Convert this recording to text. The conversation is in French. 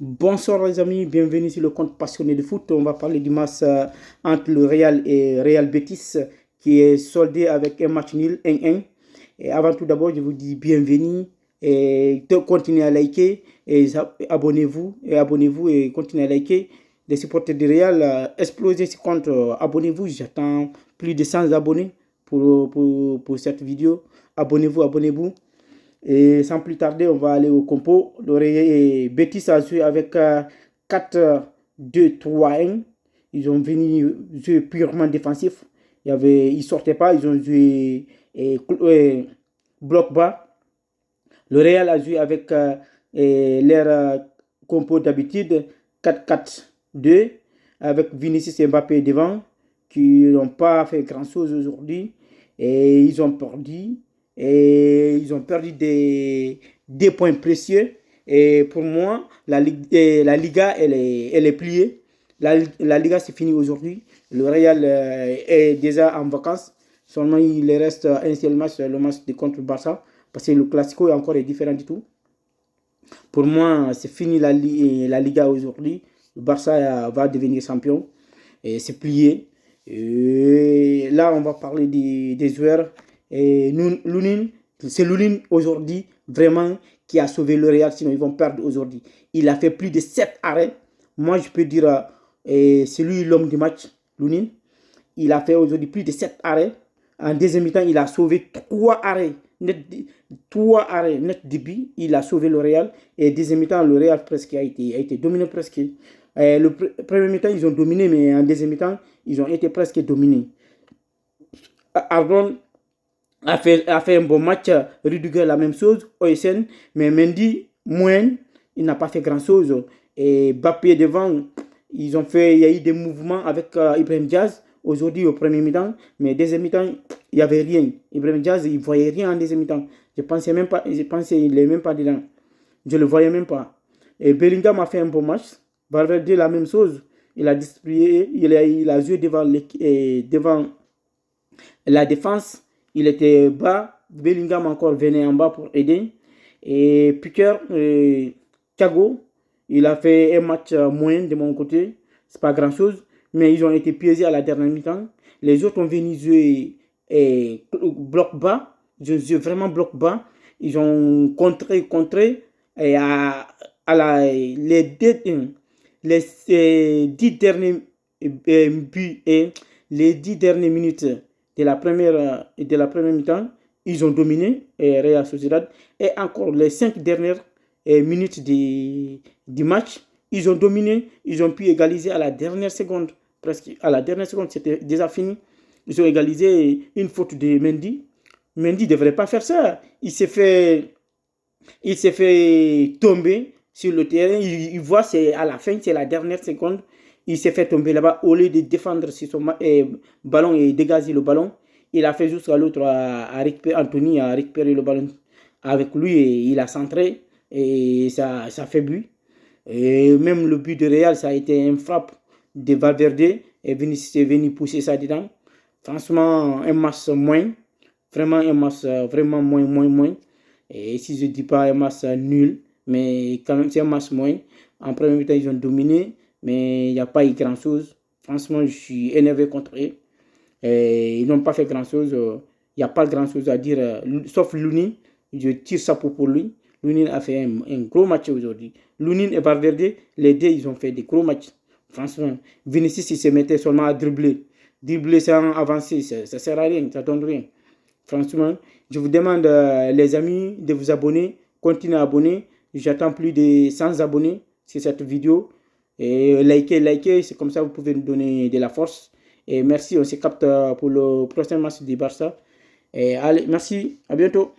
Bonsoir les amis, bienvenue sur le compte passionné de foot. On va parler du match entre le Real et Real Betis qui est soldé avec un match nul 1-1. Et avant tout d'abord, je vous dis bienvenue et continuez à liker et abonnez-vous et continuez à liker. Les supporters du Real explosez ce compte, abonnez-vous. J'attends plus de 100 abonnés pour cette vidéo. Abonnez-vous. Et sans plus tarder, on va aller au compo. Le Betis a joué avec 4-2-3-1. Ils ont venu jouer purement défensif. Ils ne sortaient pas, ils ont joué bloc bas. Le Real a joué avec leur compo d'habitude 4-4-2 avec Vinicius et Mbappé devant qui n'ont pas fait grand-chose aujourd'hui et ils ont perdu des points précieux. Et pour moi, la Liga, elle est pliée. La Liga, c'est fini aujourd'hui. Le Real est déjà en vacances. Seulement, il reste un seul match, le match contre Barça. Parce que le Classico est encore différent du tout. Pour moi, c'est fini la Liga aujourd'hui. Le Barça va devenir champion. Et c'est plié. Et là, on va parler des joueurs. Et c'est Lunin aujourd'hui vraiment qui a sauvé le Real, sinon ils vont perdre aujourd'hui. Il a fait plus de 7 arrêts. Moi, je peux dire, c'est lui l'homme du match, Lunin. Il a fait aujourd'hui plus de 7 arrêts. En deuxième mi-temps, il a sauvé 3 arrêts. 3 arrêts net début. Il a sauvé le Real. Et deuxième mi-temps, le Real presque a été dominé presque. Le premier mi-temps, ils ont dominé, mais en deuxième mi-temps, ils ont été presque dominés. Ardon a fait un bon match. Rudiger, la même chose. OSN, mais Mendy, moins. Il n'a pas fait grand-chose. Et Mbappé devant, il y a eu des mouvements avec Ibrahim Diaz aujourd'hui au premier mi-temps, mais deuxième mi-temps, il n'y avait rien. Ibrahim Diaz, il ne voyait rien en deuxième mi-temps. Je pensais qu'il n'est même pas dedans. Je ne le voyais même pas. Et Bellingham a fait un bon match. Valverde, la même chose. Il a distribué, il a joué devant la défense. Il était bas. Bellingham encore venait en bas pour aider. Et Piquer, Thiago, il a fait un match moyen de mon côté. C'est pas grand chose. Mais ils ont été piégés à la dernière mi-temps. Les autres ont venu jouer bloc bas. Ils ont joué vraiment bloc bas. Ils ont contré. Et les 10 derniers buts et les 10 dernières minutes de la première mi-temps, ils ont dominé Real Sociedad. Et encore les 5 dernières minutes du match, ils ont dominé. Ils ont pu égaliser à la dernière seconde. Presque à la dernière seconde, c'était déjà fini. Ils ont égalisé une faute de Mendy. Mendy ne devrait pas faire ça. Il s'est fait tomber sur le terrain. Il voit, c'est à la fin, c'est la dernière seconde. Il s'est fait tomber là-bas. Au lieu de défendre sur son ballon et dégager le ballon, il a fait jusqu'à l'autre. Anthony a récupéré le ballon avec lui et il a centré. Et ça fait but. Et même le but de Real, ça a été une frappe de Valverde. Et Vinicius est venu pousser ça dedans. Franchement, un match moins. Vraiment un match vraiment moins. Et si je ne dis pas un match nul, mais quand même c'est un match moins. En premier mi-temps, ils ont dominé, mais il n'y a pas eu grand-chose. Franchement, je suis énervé contre eux. Et ils n'ont pas fait grand-chose. Il n'y a pas grand-chose à dire, sauf Lunin. Je tire ça pour lui. Lunin a fait un gros match aujourd'hui. Lunin et Valverde, les deux, ils ont fait des gros matchs. Franchement, Vinicius, il se mettait seulement à dribbler. Dribbler sans avancer, ça ne sert à rien, ça ne donne rien. Franchement, je vous demande, les amis, de vous abonner. Continuez à abonner. J'attends plus de 100 abonnés sur cette vidéo. Et likez, c'est comme ça que vous pouvez nous donner de la force. Et merci, on se capte pour le prochain match du Barça. Et allez, merci, à bientôt.